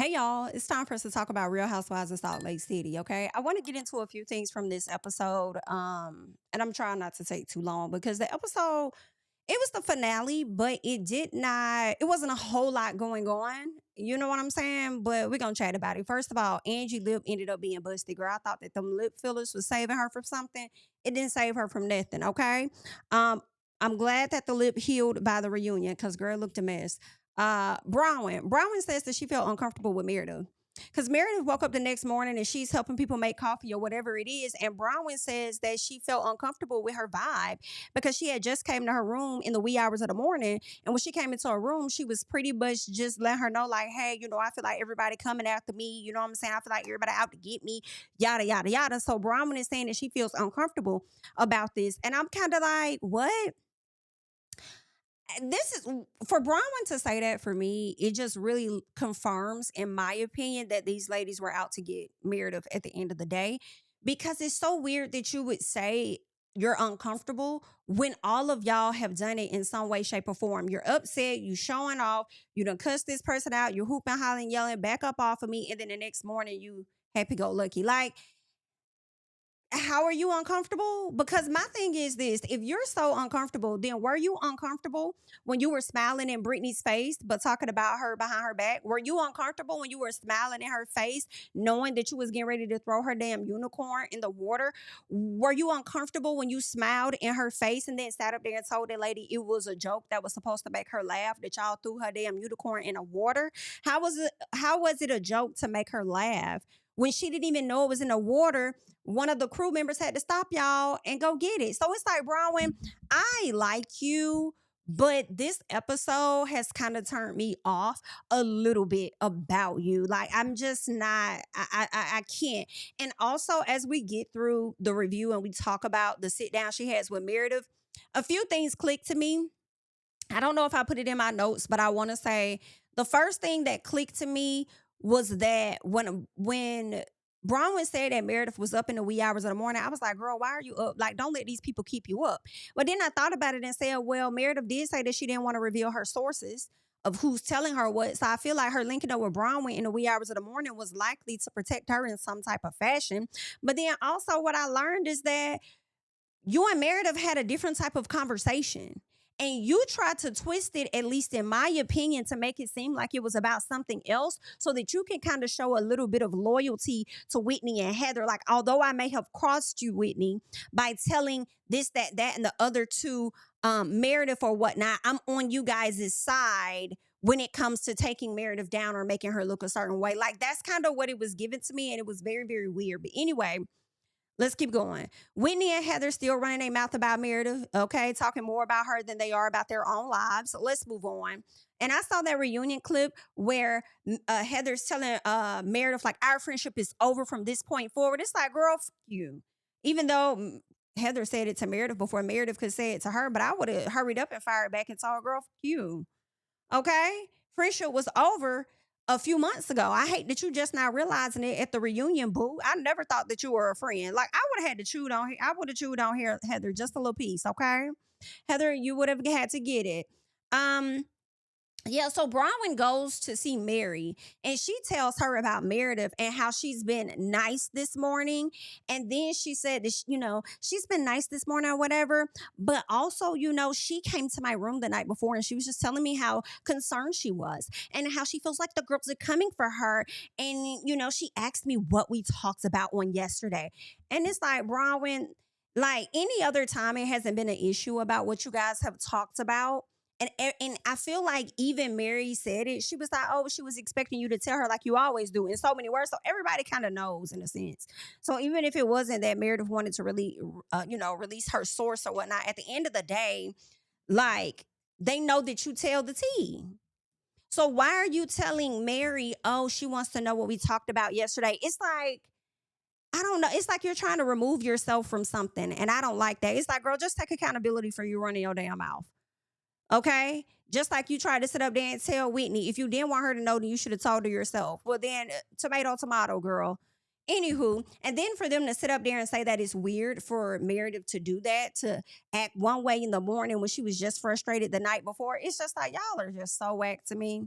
Hey y'all, it's time for us to talk about Real Housewives of Salt Lake City, okay? I want to get into a few things from this episode. And I'm trying not to take too long because the episode, it was the finale, but it wasn't a whole lot going on. You know what I'm saying? But we're gonna chat about it. First of all, Angie Lip ended up being busted, girl. I thought that them lip fillers was saving her from something. It didn't save her from nothing, okay? Um, I'm glad that the lip healed by the reunion because girl looked a mess. Bronwyn says that she felt uncomfortable with Meredith. Because Meredith woke up the next morning and she's helping people make coffee or whatever it is. And Bronwyn says that she felt uncomfortable with her vibe because she had just came to her room in the wee hours of the morning. And when she came into her room, she was pretty much just letting her know, like, hey, I feel like everybody coming after me. You know what I'm saying? I feel like everybody out to get me, yada, yada, yada. So Bronwyn is saying that she feels uncomfortable about this. And I'm kind of like, what? This is for Bronwyn to say that for me, it just really confirms, in my opinion, that these ladies were out to get Meredith at the end of the day. Because it's so weird that you would say you're uncomfortable when all of y'all have done it in some way, shape, or form. You're upset, you showing off, you done cuss this person out, you're hooping, hollering, yelling, back up off of me, and then the next morning you happy go lucky. Like, how are you uncomfortable? Because my thing is this, if you're so uncomfortable, then were you uncomfortable when you were smiling in Brittany's face, but talking about her behind her back? Were you uncomfortable when you were smiling in her face, knowing that you was getting ready to throw her damn unicorn in the water? Were you uncomfortable when you smiled in her face and then sat up there and told that lady it was a joke that was supposed to make her laugh, that y'all threw her damn unicorn in the water? How was it a joke to make her laugh? When she didn't even know it was in the water, one of the crew members had to stop y'all and go get it. So it's like, Bronwyn, I like you, but this episode has kind of turned me off a little bit about you. Like, I'm just not, I can't. And also, as we get through the review and we talk about the sit down she has with Meredith, a few things click to me. I don't know if I put it in my notes, but I want to say the first thing that clicked to me was that when Bronwyn said that Meredith was up in the wee hours of the morning, I was like, girl, why are you up? Like, don't let these people keep you up. But then I thought about it and said, well, Meredith did say that she didn't want to reveal her sources of who's telling her what. So I feel like her linking up with Bronwyn in the wee hours of the morning was likely to protect her in some type of fashion. But then also what I learned is that you and Meredith had a different type of conversation. And you tried to twist it, at least in my opinion, to make it seem like it was about something else so that you can kind of show a little bit of loyalty to Whitney and Heather. Like, although I may have crossed you, Whitney, by telling this, that, and the other two, Meredith or whatnot, I'm on you guys' side when it comes to taking Meredith down or making her look a certain way. Like, that's kind of what it was given to me. And it was very, very weird. But anyway, let's keep going. Whitney and Heather still running their mouth about Meredith, okay? Talking more about her than they are about their own lives. So let's move on. And I saw that reunion clip where Heather's telling Meredith, like, our friendship is over from this point forward. It's like, girl, fuck you. Even though Heather said it to Meredith before Meredith could say it to her, but I would have hurried up and fired back and told her, girl, fuck you. Okay? Friendship was over a few months ago. I hate that you just now realizing it at the reunion, boo. I never thought that you were a friend. Like, I would have had to chew on I would have chewed on here, Heather, just a little piece, okay? Heather, you would have had to get it. Um, yeah, so Bronwyn goes to see Mary and she tells her about Meredith and how she's been nice this morning. And then she said that, she's been nice this morning or whatever. But also, she came to my room the night before and she was just telling me how concerned she was and how she feels like the girls are coming for her. And, she asked me what we talked about on yesterday. And it's like, Bronwyn, like any other time, it hasn't been an issue about what you guys have talked about. And I feel like even Mary said it. She was like, oh, she was expecting you to tell her like you always do in so many words. So everybody kind of knows in a sense. So even if it wasn't that Meredith wanted to really, release her source or whatnot, at the end of the day, like they know that you tell the tea. So why are you telling Mary, oh, she wants to know what we talked about yesterday? It's like, I don't know. It's like you're trying to remove yourself from something. And I don't like that. It's like, girl, just take accountability for you running your damn mouth. Okay? Just like you tried to sit up there and tell Whitney, if you didn't want her to know, then you should have told her yourself. Well, then, tomato, tomato, girl. Anywho, and then for them to sit up there and say that it's weird for Meredith to do that, to act one way in the morning when she was just frustrated the night before, it's just like, y'all are just so whack to me.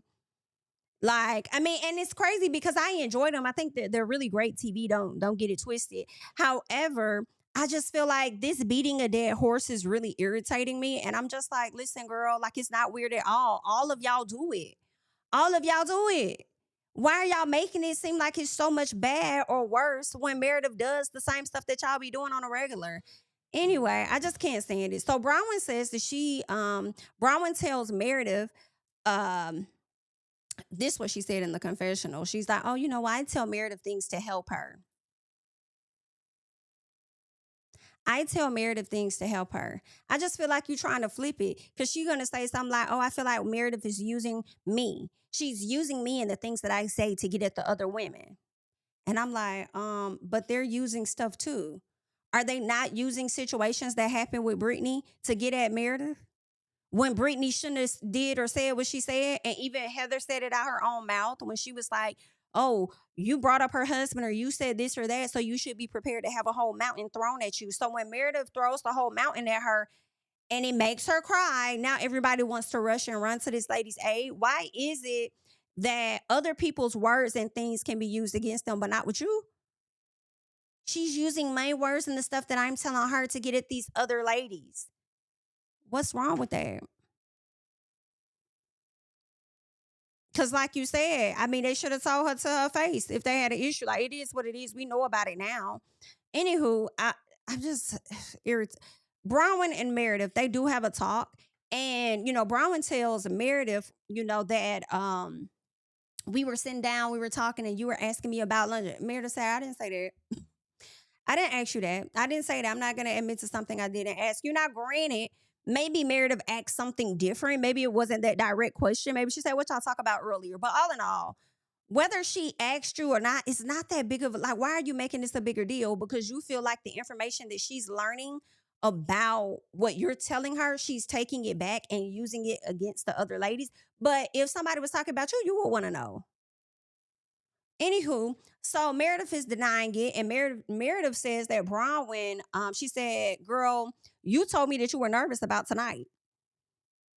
Like, I mean, and it's crazy because I enjoy them. I think that they're really great TV. Don't get it twisted. However, I just feel like this beating a dead horse is really irritating me. And I'm just like, listen, girl, like it's not weird at all. All of y'all do it. All of y'all do it. Why are y'all making it seem like it's so much bad or worse when Meredith does the same stuff that y'all be doing on a regular? Anyway, I just can't stand it. So Bronwyn says that Bronwyn tells Meredith, um, this what she said in the confessional. She's like, oh, I tell Meredith things to help her. I tell Meredith things to help her. I just feel like you're trying to flip it because she's going to say something like, oh, I feel like Meredith is using me. She's using me and the things that I say to get at the other women. And I'm like, but they're using stuff too. Are they not using situations that happened with Brittany to get at Meredith? When Brittany shouldn't have did or said what she said, and even Heather said it out her own mouth when she was like, "Oh, you brought up her husband, or you said this or that, so you should be prepared to have a whole mountain thrown at you." So when Meredith throws the whole mountain at her, and it makes her cry, now everybody wants to rush and run to this lady's aid. Why is it that other people's words and things can be used against them, but not with you? She's using my words and the stuff that I'm telling her to get at these other ladies. What's wrong with that? Because, like you said, I mean, they should have told her to her face if they had an issue. Like, it is what it is. We know about it now. Anywho, I'm just irritated. Bronwyn and Meredith, they do have a talk. And, Bronwyn tells Meredith, that we were sitting down, we were talking, and you were asking me about lunch. Meredith said, I didn't say that. I didn't ask you that. I didn't say that. I'm not going to admit to something I didn't ask you. Now, granted, maybe Meredith asked something different. Maybe it wasn't that direct question. Maybe she said, what y'all talk about earlier? But all in all, whether she asked you or not, it's not that big of a, like, why are you making this a bigger deal? Because you feel like the information that she's learning about what you're telling her, she's taking it back and using it against the other ladies. But if somebody was talking about you, you would want to know. Anywho, so Meredith is denying it, and Meredith says that Bronwyn, she said, "Girl, you told me that you were nervous about tonight,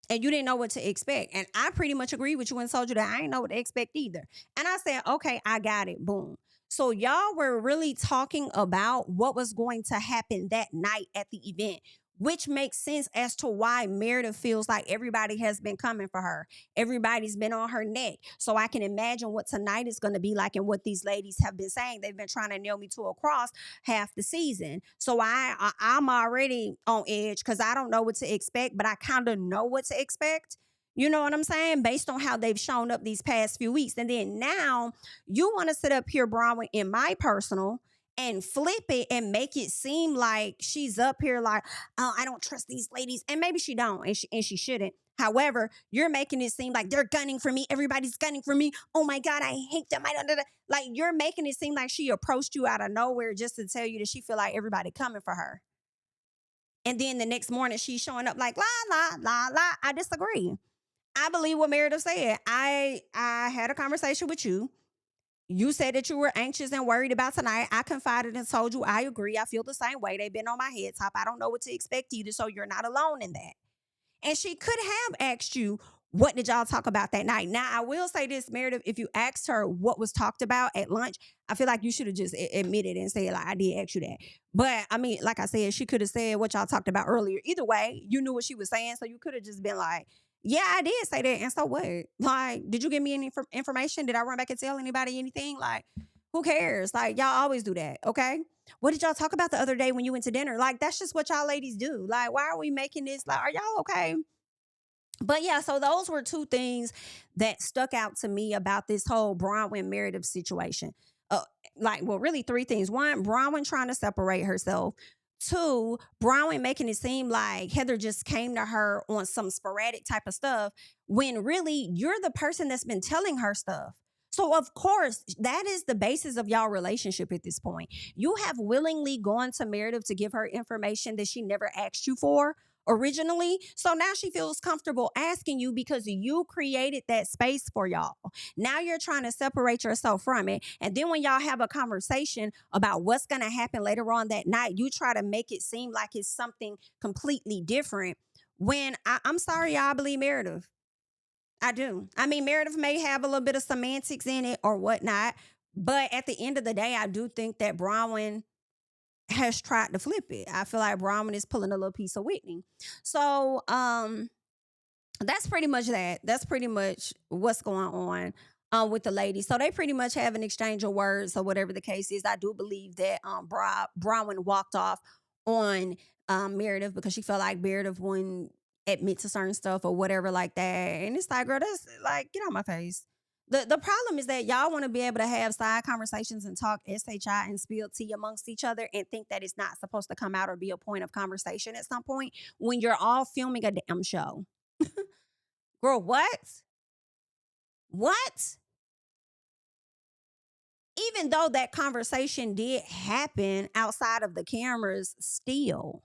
and you didn't know what to expect." And I pretty much agree with you and told you that I didn't know what to expect either. And I said, "Okay, I got it." Boom. So y'all were really talking about what was going to happen that night at the event, which makes sense as to why Meredith feels like everybody has been coming for her. Everybody's been on her neck. So I can imagine what tonight is going to be like and what these ladies have been saying. They've been trying to nail me to a cross half the season. So I'm already on edge because I don't know what to expect, but I kind of know what to expect. You know what I'm saying? Based on how they've shown up these past few weeks. And then now you want to sit up here, Bronwyn, in my personal and flip it and make it seem like she's up here like, oh, I don't trust these ladies. And maybe she don't, and she shouldn't. However, you're making it seem like they're gunning for me. Everybody's gunning for me. Oh my God, I hate them. Like, you're making it seem like she approached you out of nowhere just to tell you that she feel like everybody coming for her. And then the next morning she's showing up like, la, la, la, la. I disagree. I believe what Meredith said. I had a conversation with you. You said that you were anxious and worried about tonight. I confided and told you I agree. I feel the same way. They've been on my head top. I don't know what to expect either. So you're not alone in that. And she could have asked you, what did y'all talk about that night? Now, I will say this, Meredith, if you asked her what was talked about at lunch, I feel like you should have just admitted and said, like, I did ask you that. But I mean, like I said, she could have said what y'all talked about earlier. Either way, you knew what she was saying. So you could have just been like, yeah, I did say that. And so what? Like, did you give me any information? Did I run back and tell anybody anything? Like, who cares? Like, y'all always do that. Okay. What did y'all talk about the other day when you went to dinner? Like, that's just what y'all ladies do. Like, why are we making this? Like, are y'all okay? But yeah, so those were two things that stuck out to me about this whole Bronwyn Meredith situation. Uh, well, really three things. One, Bronwyn trying to separate herself. Two, Bronwyn making it seem like Heather just came to her on some sporadic type of stuff when really you're the person that's been telling her stuff. So, of course, that is the basis of y'all relationship at this point. You have willingly gone to Meredith to give her information that she never asked you for originally. So now she feels comfortable asking you because you created that space for y'all. Now you're trying to separate yourself from it. And then when y'all have a conversation about what's going to happen later on that night, you try to make it seem like it's something completely different. When I'm sorry, y'all, I believe Meredith. I do. I mean, Meredith may have a little bit of semantics in it or whatnot, but at the end of the day, I do think that Bronwyn has tried to flip it. I feel like Bronwyn is pulling a little piece of Whitney. So, that's pretty much that. That's pretty much what's going on with the ladies. So they pretty much have an exchange of words or whatever the case is. I do believe that Bronwyn walked off on Meredith because she felt like Meredith wouldn't admit to certain stuff or whatever like that. And it's like, girl, that's like, get on my face. The problem is that y'all want to be able to have side conversations and talk SHI and spill tea amongst each other and think that it's not supposed to come out or be a point of conversation at some point when you're all filming a damn show. Girl, what? What? Even though that conversation did happen outside of the cameras, still.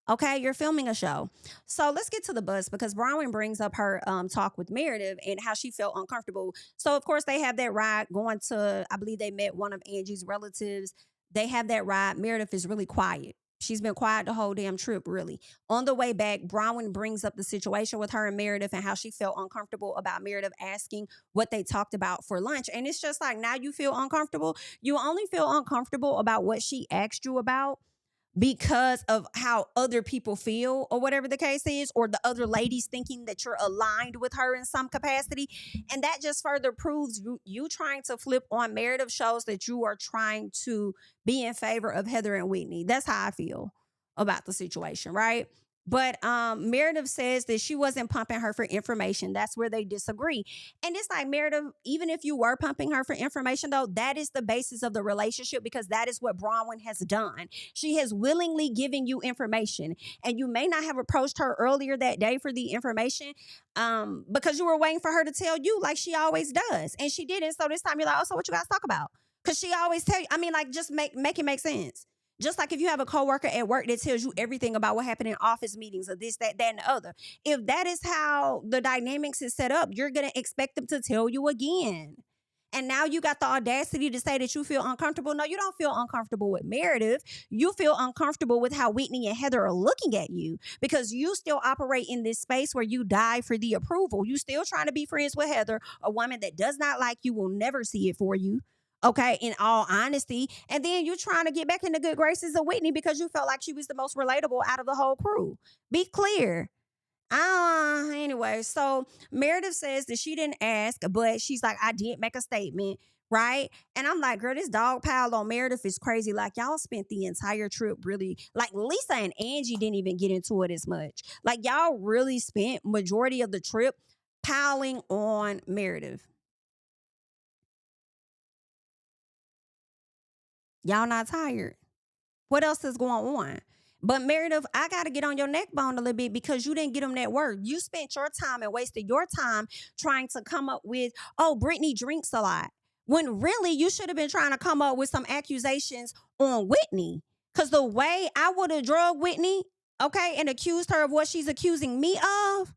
Okay, you're filming a show. So let's get to the bus because Bronwyn brings up her talk with Meredith and how she felt uncomfortable. So, of course, they have that ride going to, I believe they met one of Angie's relatives. They have that ride. Meredith is really quiet. She's been quiet the whole damn trip, really. On the way back, Bronwyn brings up the situation with her and Meredith and how she felt uncomfortable about Meredith asking what they talked about for lunch. And it's just like, now you feel uncomfortable. You only feel uncomfortable about what she asked you about because of how other people feel or whatever the case is, or the other ladies thinking that you're aligned with her in some capacity. And that just further proves you trying to flip on Meredith shows that you are trying to be in favor of Heather and Whitney. That's how I feel about the situation, right? But Meredith says that she wasn't pumping her for information. That's where they disagree. And it's like, Meredith, even if you were pumping her for information, though, that is the basis of the relationship because that is what Bronwyn has done. She has willingly given you information. And you may not have approached her earlier that day for the information because you were waiting for her to tell you like she always does. And she didn't. So this time you're like, oh, so what you guys talk about? Because she always tell you, I mean, like, just make it make sense. Just like if you have a coworker at work that tells you everything about what happened in office meetings or this, that, and the other. If that is how the dynamics is set up, you're going to expect them to tell you again. And now you got the audacity to say that you feel uncomfortable. No, you don't feel uncomfortable with Meredith. You feel uncomfortable with how Whitney and Heather are looking at you because you still operate in this space where you die for the approval. You still trying to be friends with Heather, a woman that does not like you, will never see it for you. Okay, in all honesty. And then you're trying to get back in the good graces of Whitney because you felt like she was the most relatable out of the whole crew. Be clear. Anyway, so Meredith says that she didn't ask, but she's like, I did make a statement, right? And I'm like, girl, this dog pile on Meredith is crazy. Like, y'all spent the entire trip really, like, Lisa and Angie didn't even get into it as much. Like, y'all really spent majority of the trip piling on Meredith. Y'all not tired. What else is going on? But Meredith, I got to get on your neck bone a little bit because you didn't get them that word. You spent your time and wasted your time trying to come up with, oh, Brittany drinks a lot. When really you should have been trying to come up with some accusations on Whitney. Because the way I would have drugged Whitney, okay, and accused her of what she's accusing me of,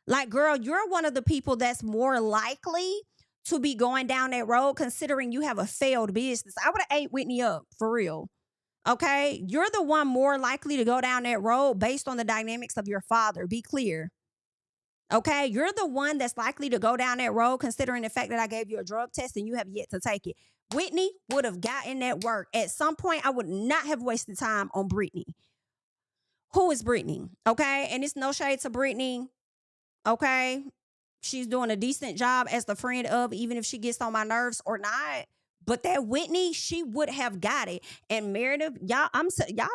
like, girl, you're one of the people that's more likely to be going down that road considering you have a failed business. I would have ate Whitney up for real. Okay, you're the one more likely to go down that road based on the dynamics of your father. Be clear. Okay, you're the one that's likely to go down that road considering the fact that I gave you a drug test and you have yet to take it. Whitney would have gotten that work. At some point, I would not have wasted time on Brittany. Who is Brittany? Okay, and it's no shade to Brittany. Okay, she's doing a decent job as the friend of, even if she gets on my nerves or not. But that Whitney, she would have got it. And Meredith, y'all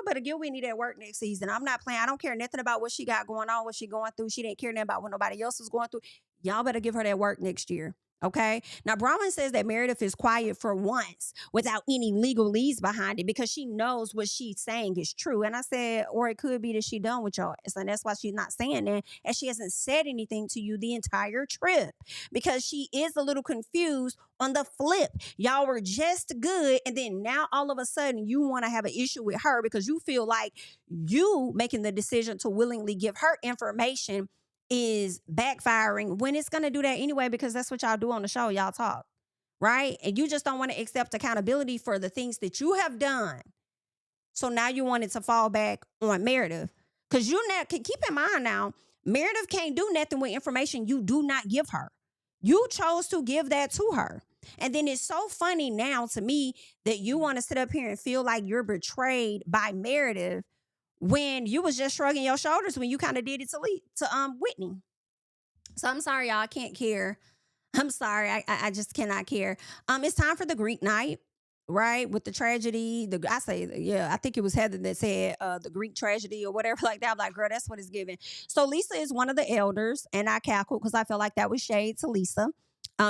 better give Whitney that work next season. I'm not playing. I don't care nothing about what she got going on, what she going through. She didn't care nothing about what nobody else was going through. Y'all better give her that work next year. Okay. Now, Bronwyn says that Meredith is quiet for once without any legal leads behind it because she knows what she's saying is true. And I said, or it could be that she done with y'all. And that's why she's not saying that. And she hasn't said anything to you the entire trip because she is a little confused on the flip. Y'all were just good. And then now all of a sudden you want to have an issue with her because you feel like you making the decision to willingly give her information is backfiring when it's going to do that anyway, because that's what y'all do on the show. Y'all talk, right? And you just don't want to accept accountability for the things that you have done. So now you want it to fall back on Meredith. Because you now can keep in mind now, Meredith can't do nothing with information you do not give her. You chose to give that to her. And then it's so funny now to me that you want to sit up here and feel like you're betrayed by Meredith when you was just shrugging your shoulders when you kind of did it to Whitney. So I'm sorry, y'all. I can't care. I'm sorry. I just cannot care. It's time for the Greek night, right? With the tragedy. I think it was Heather that said the Greek tragedy or whatever like that. I'm like, girl, that's what it's giving. So Lisa is one of the elders, and I cackled because I felt like that was shade to Lisa.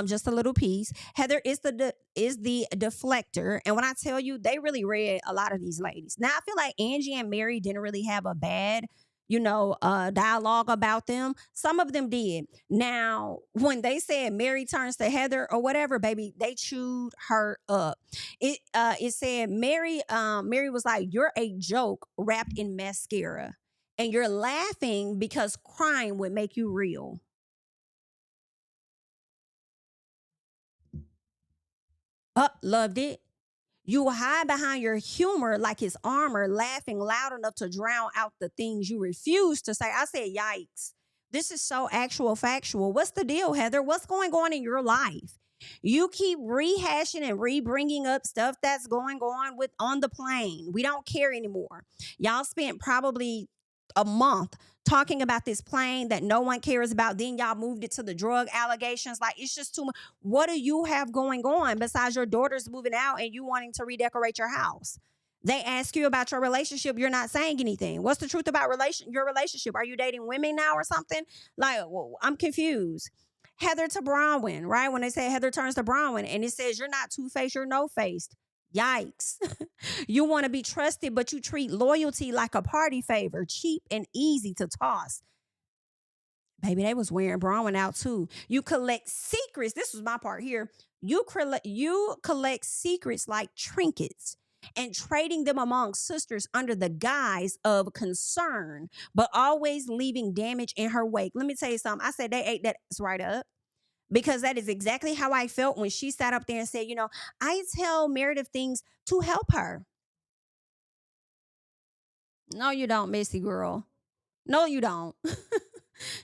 Just a little piece. Heather is the deflector, and when I tell you, they really read a lot of these ladies. Now I feel like Angie and Mary didn't really have a bad, dialogue about them. Some of them did. Now, when they said Mary turns to Heather or whatever, baby, they chewed her up. It said Mary was like, "You're a joke wrapped in mascara, and you're laughing because crying would make you real." Loved it. You hide behind your humor like it's armor, laughing loud enough to drown out the things you refuse to say. I said, yikes. This is so actual factual. What's the deal, Heather? What's going on in your life? You keep rehashing and re-bringing up stuff that's going on the plane. We don't care anymore. Y'all spent probably a month talking about this plane that no one cares about. Then y'all moved it to the drug allegations. Like, it's just too much. What do you have going on besides your daughter's moving out and you wanting to redecorate your house? They ask you about your relationship. You're not saying anything. What's the truth about your relationship? Are you dating women now or something? Like, well, I'm confused. Heather to Bronwyn, right? When they say Heather turns to Bronwyn and it says you're not two-faced, you're no-faced. Yikes. You want to be trusted, but you treat loyalty like a party favor, cheap and easy to toss. Baby, they was wearing Bronwyn out too. You collect secrets. This was my part here. You collect secrets like trinkets and trading them among sisters under the guise of concern, but always leaving damage in her wake. Let me tell you something. I said they ate that right up. Because that is exactly how I felt when she sat up there and said, I tell Meredith things to help her. No, you don't, Missy girl. No, you don't.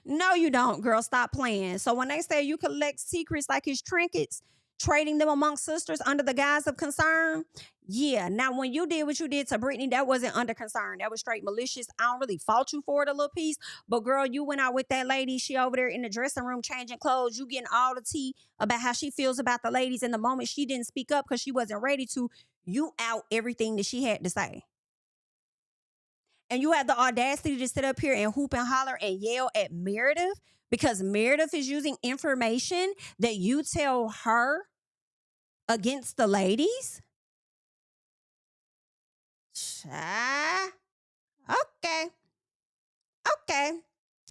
No, you don't, girl. Stop playing. So when they say you collect secrets like his trinkets, trading them among sisters under the guise of concern, yeah. Now, when you did what you did to Brittany, that wasn't under concern. That was straight malicious. I don't really fault you for it a little piece. But girl, you went out with that lady. She over there in the dressing room changing clothes. You getting all the tea about how she feels about the ladies. And the moment she didn't speak up because she wasn't ready to, you out everything that she had to say. And you had the audacity to sit up here and hoop and holler and yell at Meredith because Meredith is using information that you tell her against the ladies? Okay. Okay.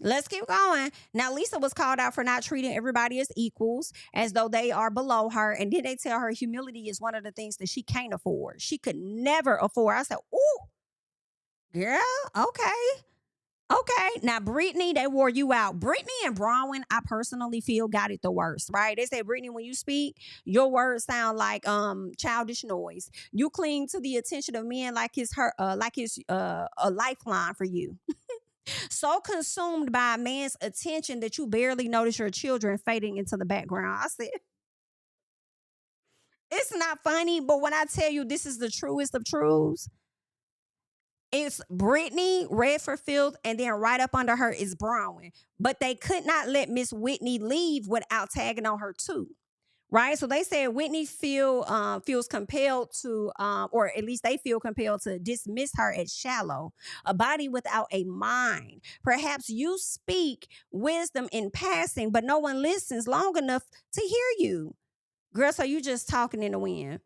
Let's keep going. Now, Lisa was called out for not treating everybody as equals, as though they are below her. And then they tell her humility is one of the things that she can't afford. She could never afford. I said, ooh, girl, okay. Okay. Now, Brittany, they wore you out. Brittany and Bronwyn, I personally feel got it the worst, right? They say, Brittany, when you speak, your words sound like childish noise. You cling to the attention of men like it's a lifeline for you. So consumed by a man's attention that you barely notice your children fading into the background. I said, it's not funny, but when I tell you this is the truest of truths, it's Brittany, Redford Field, and then right up under her is Bronwyn. But they could not let Miss Whitney leave without tagging on her too. Right? So they said Whitney feels compelled to, or at least they feel compelled to dismiss her as shallow, a body without a mind. Perhaps you speak wisdom in passing, but no one listens long enough to hear you. Girl, so you just talking in the wind.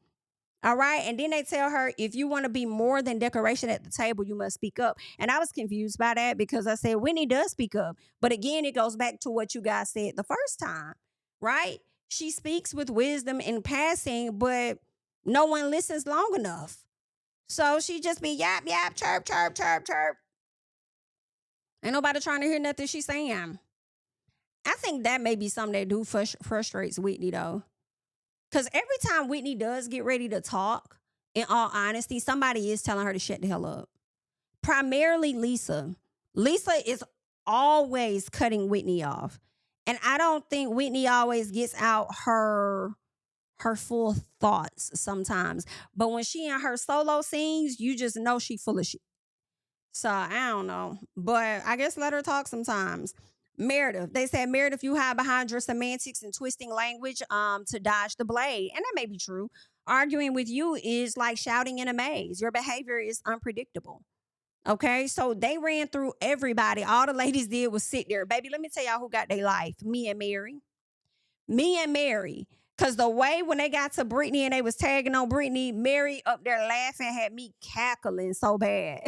All right. And then they tell her, if you want to be more than decoration at the table, you must speak up. And I was confused by that because I said, Whitney does speak up. But again, it goes back to what you guys said the first time, right? She speaks with wisdom in passing, but no one listens long enough. So she just be yap, yap, chirp, chirp, chirp, chirp. Ain't nobody trying to hear nothing she's saying. I think that may be something that do frustrates Whitney, though. Because every time Whitney does get ready to talk, in all honesty, somebody is telling her to shut the hell up. Primarily Lisa. Lisa is always cutting Whitney off. And I don't think Whitney always gets out her full thoughts sometimes. But when she in her solo scenes, you just know she full of shit. So I don't know. But I guess let her talk sometimes. Meredith. They said, Meredith, you hide behind your semantics and twisting language to dodge the blade. And that may be true. Arguing with you is like shouting in a maze. Your behavior is unpredictable. Okay, so they ran through everybody. All the ladies did was sit there. Baby, let me tell y'all who got their life. Me and Mary. Me and Mary. Cause the way when they got to Brittany and they was tagging on Brittany, Mary up there laughing had me cackling so bad.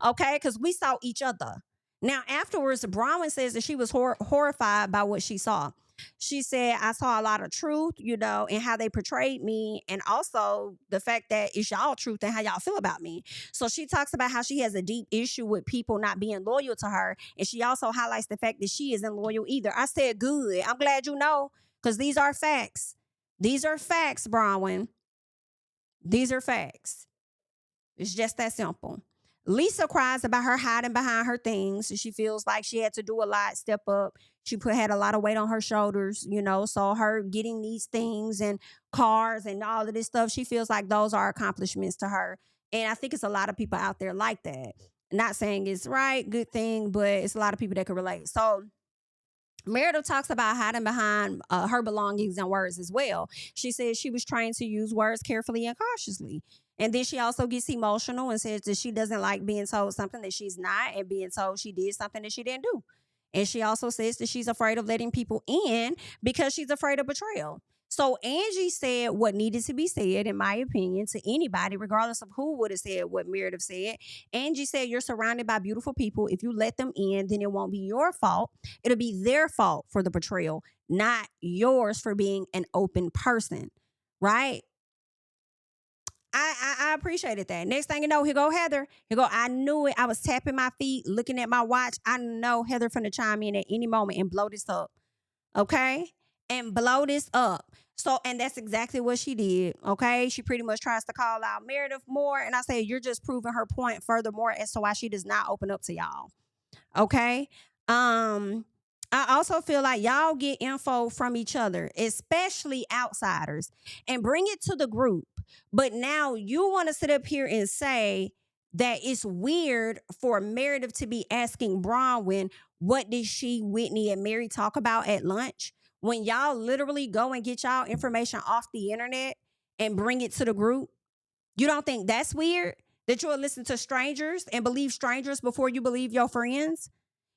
Okay, because we saw each other. Now, afterwards, Bronwyn says that she was horrified by what she saw. She said, I saw a lot of truth, in how they portrayed me, and also the fact that it's y'all truth and how y'all feel about me. So she talks about how she has a deep issue with people not being loyal to her, and she also highlights the fact that she isn't loyal either. I said, good. I'm glad you know, because these are facts. These are facts, Bronwyn. These are facts. It's just that simple. Lisa cries about her hiding behind her things. She feels like she had to do a lot, step up. She had a lot of weight on her shoulders, So her getting these things and cars and all of this stuff, she feels like those are accomplishments to her. And I think it's a lot of people out there like that. Not saying it's right, good thing, but it's a lot of people that can relate. So Meredith talks about hiding behind her belongings and words as well. She says she was trained to use words carefully and cautiously. And then she also gets emotional and says that she doesn't like being told something that she's not and being told she did something that she didn't do. And she also says that she's afraid of letting people in because she's afraid of betrayal. So Angie said what needed to be said, in my opinion, to anybody, regardless of who would have said what Meredith said. Angie said, you're surrounded by beautiful people. If you let them in, then it won't be your fault. It'll be their fault for the betrayal, not yours for being an open person. Right? I appreciated that. Next thing you know, here go Heather. Here go, I knew it. I was tapping my feet, looking at my watch. I know Heather finna chime in at any moment and blow this up. Okay? And blow this up. So, and that's exactly what she did. Okay? She pretty much tries to call out Meredith more. And I say, you're just proving her point furthermore as to why she does not open up to y'all. Okay? I also feel like y'all get info from each other, especially outsiders, and bring it to the group. But now you want to sit up here and say that it's weird for Meredith to be asking Bronwyn, what did she, Whitney, and Mary talk about at lunch? When y'all literally go and get y'all information off the internet and bring it to the group. You don't think that's weird? That you'll listen to strangers and believe strangers before you believe your friends?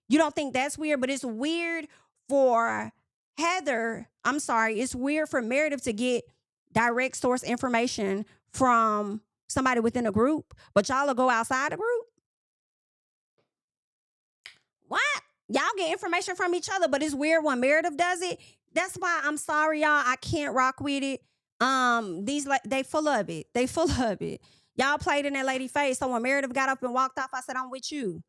You don't think that's weird, but it's weird for it's weird for Meredith to get direct source information from somebody within a group, but y'all will go outside the group? What? Y'all get information from each other, but it's weird when Meredith does it. That's why I'm sorry, y'all. I can't rock with it. They full of it. They full of it. Y'all played in that lady face. So when Meredith got up and walked off, I said, I'm with you.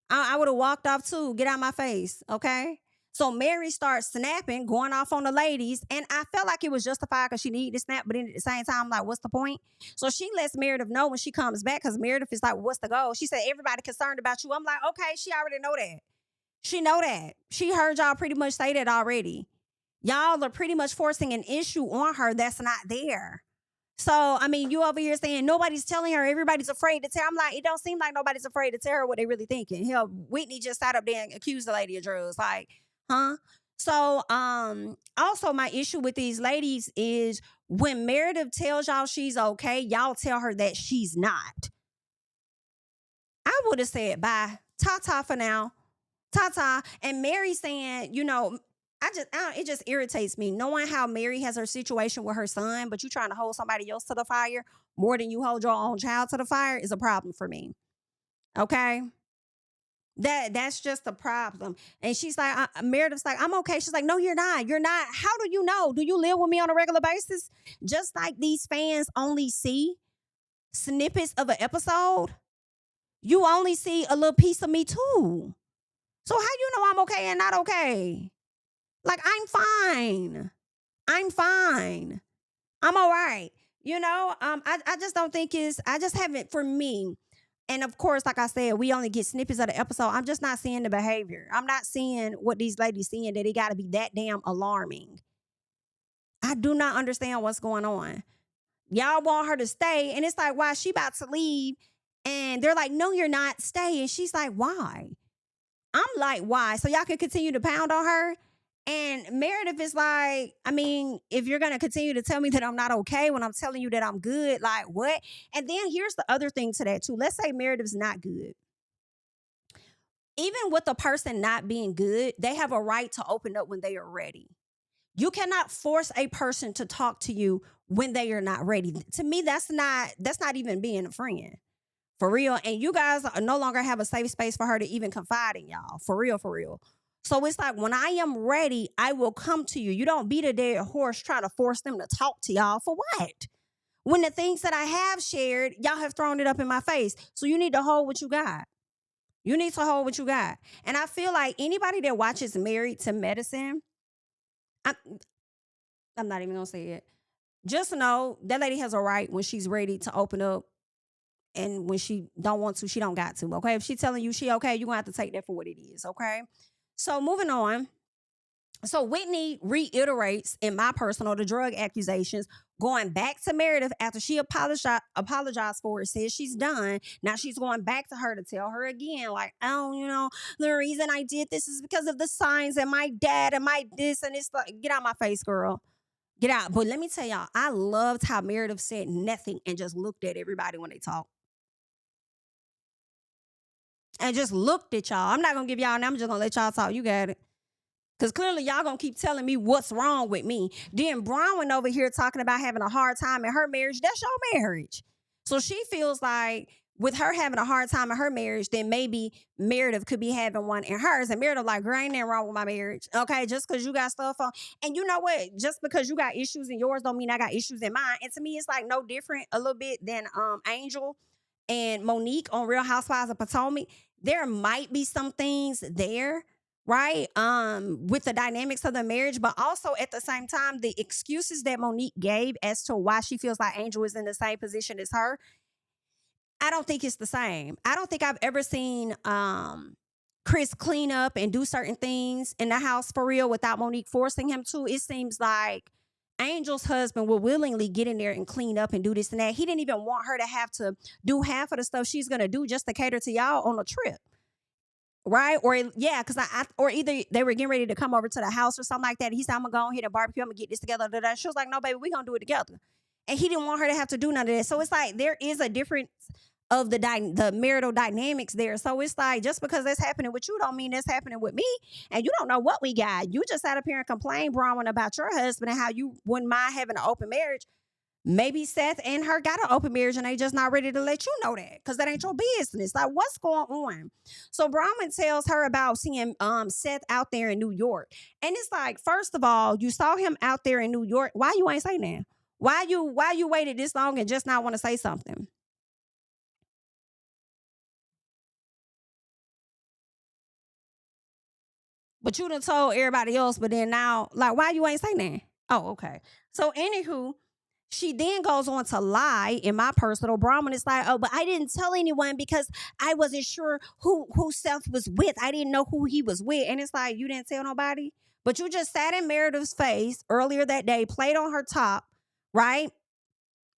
I would have walked off too. Get out my face, okay? So Mary starts snapping, going off on the ladies, and I felt like it was justified because she needed to snap, but then at the same time, like, what's the point? So she lets Meredith know when she comes back because Meredith is like, what's the goal? She said, everybody concerned about you. I'm like, okay, she already know that. She know that. She heard y'all pretty much say that already. Y'all are pretty much forcing an issue on her that's not there. So, I mean, you over here saying nobody's telling her, everybody's afraid to tell. I'm like, it don't seem like nobody's afraid to tell her what they really thinking. Hell, Whitney just sat up there and accused the lady of drugs. Like, huh? So, also my issue with these ladies is when Meredith tells y'all she's okay, y'all tell her that she's not. I would have said bye. Ta-ta for now. Ta-ta. And Mary saying, it just irritates me knowing how Mary has her situation with her son, but you trying to hold somebody else to the fire more than you hold your own child to the fire is a problem for me. Okay? That's just a problem. And she's like, Meredith's like, I'm okay. She's like, no, you're not. You're not. How do you know? Do you live with me on a regular basis? Just like these fans only see snippets of an episode, you only see a little piece of me too. So how you know I'm okay and not okay? Like, I'm fine. I'm fine. I'm all right. I just don't think I just haven't, for me, And of course, like I said, we only get snippets of the episode. I'm just not seeing the behavior. I'm not seeing what these ladies seeing that it got to be that damn alarming. I do not understand what's going on. Y'all want her to stay, and it's like, why she about to leave? And they're like, no, you're not. Stay. And she's like, why? I'm like, why? So y'all can continue to pound on her? And Meredith is like, I mean, if you're going to continue to tell me that I'm not okay when I'm telling you that I'm good, like what? And then here's the other thing to that too. Let's say Meredith's not good. Even with a person not being good, they have a right to open up when they are ready. You cannot force a person to talk to you when they are not ready. To me, that's not even being a friend. For real. And you guys no longer have a safe space for her to even confide in y'all. For real, for real. So it's like, when I am ready, I will come to you. You don't beat a dead horse trying to force them to talk to y'all. For what? When the things that I have shared, y'all have thrown it up in my face. So you need to hold what you got. You need to hold what you got. And I feel like anybody that watches Married to Medicine, I'm not even going to say it. Just know that lady has a right when she's ready to open up. And when she don't want to, she don't got to, okay? If she telling you she okay, you're going to have to take that for what it is, okay? So moving on. So Whitney reiterates, in my personal, the drug accusations, going back to Meredith after she apologized for it, says she's done. Now she's going back to her to tell her again, like, oh, the reason I did this is because of the signs and my dad and my this, and it's like, get out my face, girl. Get out. But let me tell y'all, I loved how Meredith said nothing and just looked at everybody when they talked. And just looked at y'all. I'm not going to give y'all, and I'm just going to let y'all talk. You got it. Because clearly y'all going to keep telling me what's wrong with me. Then Bronwyn over here talking about having a hard time in her marriage. That's your marriage. So she feels like with her having a hard time in her marriage, then maybe Meredith could be having one in hers. And Meredith like, girl, ain't nothing wrong with my marriage. Okay, just because you got stuff on. And you know what? Just because you got issues in yours don't mean I got issues in mine. And to me, it's like no different a little bit than Angel and Monique on Real Housewives of Potomac. There might be some things there, right? With the dynamics of the marriage, but also at the same time, the excuses that Monique gave as to why she feels like Angel is in the same position as her, I don't think it's the same. I don't think I've ever seen Chris clean up and do certain things in the house for real without Monique forcing him to. It seems like Angel's husband will willingly get in there and clean up and do this and that. He didn't even want her to have to do half of the stuff she's going to do just to cater to y'all on a trip. Right? Or yeah, because or either they were getting ready to come over to the house or something like that. He said, I'm going to go ahead and barbecue. I'm going to get this together. She was like, no, baby, we're going to do it together. And he didn't want her to have to do none of that. So it's like there is a difference of the marital dynamics there. So it's like, just because that's happening with you don't mean that's happening with me. And you don't know what we got. You just sat up here and complained, Bronwyn, about your husband and how you wouldn't mind having an open marriage. Maybe Seth and her got an open marriage and they just not ready to let you know that because that ain't your business. Like, what's going on? So Bronwyn tells her about seeing Seth out there in New York. And it's like, first of all, you saw him out there in New York. Why you ain't say that? Why you waited this long and just not want to say something? But you done told everybody else, but then now, like, why you ain't saying that? Oh, okay. So, anywho, she then goes on to lie in my personal. Bronwyn is like, oh, but I didn't tell anyone because I wasn't sure who Seth was with. I didn't know who he was with. And it's like, you didn't tell nobody? But you just sat in Meredith's face earlier that day, played on her top, right?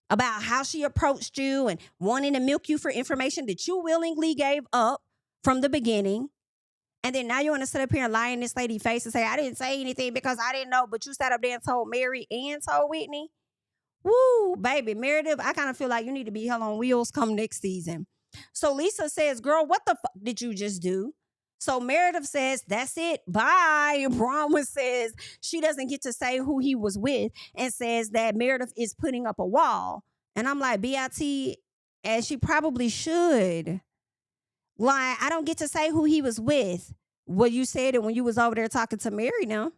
About how she approached you and wanting to milk you for information that you willingly gave up from the beginning. And then now you want to sit up here and lie in this lady's face and say, I didn't say anything because I didn't know, but you sat up there and told Mary and told Whitney. Woo, baby, Meredith, I kind of feel like you need to be hell on wheels come next season. So Lisa says, girl, what the fuck did you just do? So Meredith says, that's it. Bye. Bronwyn says she doesn't get to say who he was with and says that Meredith is putting up a wall. And I'm like, BIT, as she probably should. Like, I don't get to say who he was with. Well, you said it when you was over there talking to Mary now.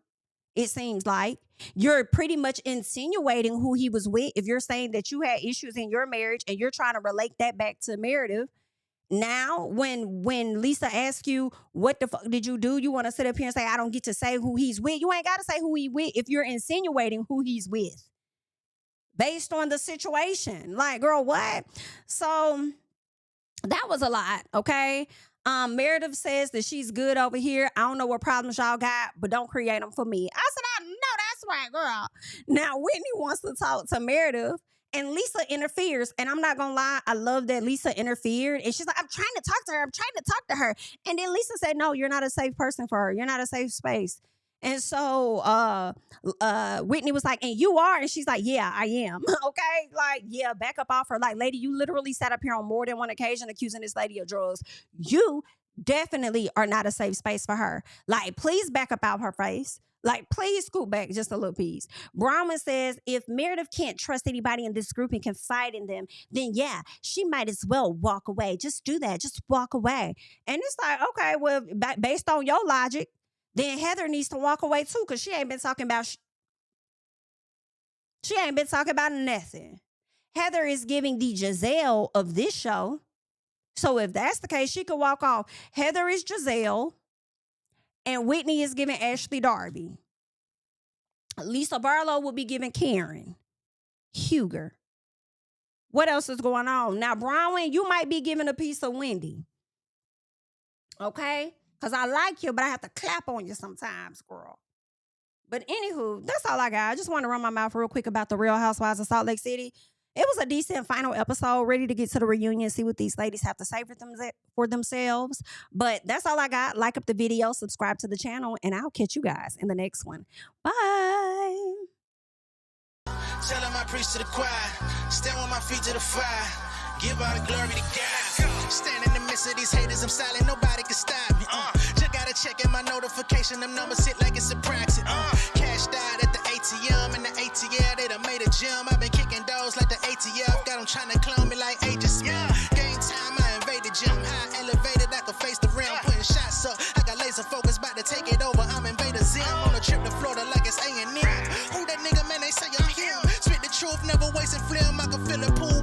It seems like you're pretty much insinuating who he was with if you're saying that you had issues in your marriage and you're trying to relate that back to Meredith. Now, when Lisa asks you, what the fuck did you do? You want to sit up here and say, I don't get to say who he's with. You ain't got to say who he with if you're insinuating who he's with based on the situation. Like, girl, what? So That was a lot, okay? Meredith says that she's good over here. I don't know what problems y'all got, but don't create them for me. I said, I know that's right, girl. Now, Whitney wants to talk to Meredith, and Lisa interferes. And I'm not gonna lie, I love that Lisa interfered. And she's like, I'm trying to talk to her. I'm trying to talk to her. And then Lisa said, no, you're not a safe person for her. You're not a safe space. And so Whitney was like, and you are? And she's like, yeah, I am. Okay? Like, yeah, back up off her. Like, lady, you literally sat up here on more than one occasion accusing this lady of drugs. You definitely are not a safe space for her. Like, please back up out her face. Like, please scoot back just a little piece. Bronwyn says, if Meredith can't trust anybody in this group and confide in them, then yeah, she might as well walk away. Just do that. Just walk away. And it's like, okay, well, based on your logic, then Heather needs to walk away too, because she ain't been talking about nothing. Heather is giving the Giselle of this show. So if that's the case, she could walk off. Heather is Giselle, and Whitney is giving Ashley Darby. Lisa Barlow will be giving Karen Huger. What else is going on? Now, Bronwyn, you might be giving a piece of Wendy. Okay? Because I like you, but I have to clap on you sometimes, girl. But anywho, that's all I got. I just want to run my mouth real quick about the Real Housewives of Salt Lake City. It was a decent final episode, ready to get to the reunion, see what these ladies have to say for themselves. But that's all I got. Like up the video, subscribe to the channel, and I'll catch you guys in the next one. Bye. Tell them I preach to the choir. Stand with my feet to the fire. Give all the glory to God. Stand in the midst of these haters, I'm silent, nobody can stop me. Just gotta check in my notification, them numbers hit like it's a praxis. Cashed out at the ATM, and the ATL, they done made a gym. I've been kicking doors like the ATL, got them trying to clone me like ages. Game time, I invaded gym, high elevated, I can face the rim. Putting shots up, I got laser focus, about to take it over, I'm Invader Zim. On a trip to Florida like it's A&M. Who that nigga, man, they say I'm him. Spit the truth, never wasting film, I can feel the pool.